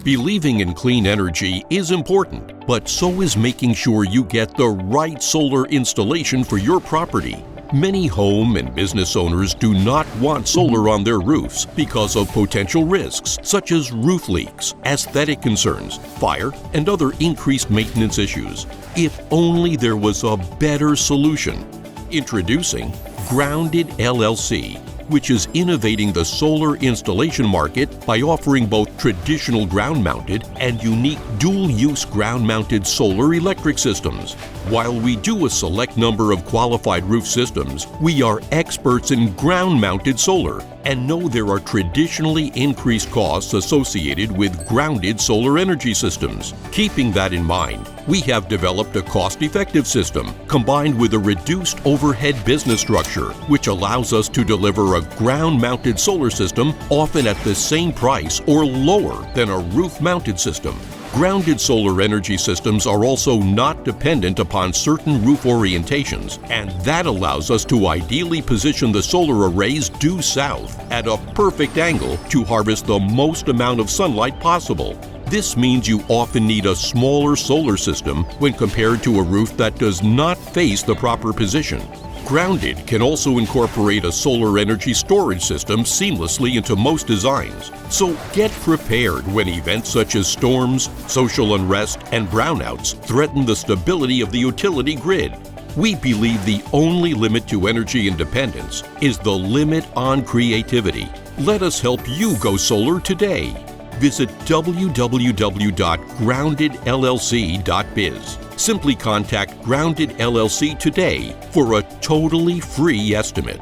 Believing in clean energy is important, but so is making sure you get the right solar installation for your property. Many home and business owners do not want solar on their roofs because of potential risks such as roof leaks, aesthetic concerns, fire, and other increased maintenance issues. If only there was a better solution. Introducing Grounded LLC, which is innovating the solar installation market by offering both traditional ground-mounted and unique dual-use ground-mounted solar electric systems. While we do a select number of qualified roof systems, we are experts in ground-mounted solar and know there are traditionally increased costs associated with grounded solar energy systems. Keeping that in mind, we have developed a cost-effective system combined with a reduced overhead business structure, which allows us to deliver a ground-mounted solar system often at the same price or lower than a roof-mounted system. Grounded solar energy systems are also not dependent upon certain roof orientations, and that allows us to ideally position the solar arrays due south at a perfect angle to harvest the most amount of sunlight possible. This means you often need a smaller solar system when compared to a roof that does not face the proper position. Grounded can also incorporate a solar energy storage system seamlessly into most designs. So get prepared when events such as storms, social unrest, and brownouts threaten the stability of the utility grid. We believe the only limit to energy independence is the limit on creativity. Let us help you go solar today. Visit www.groundedllc.biz. Simply contact Grounded LLC today for a totally free estimate.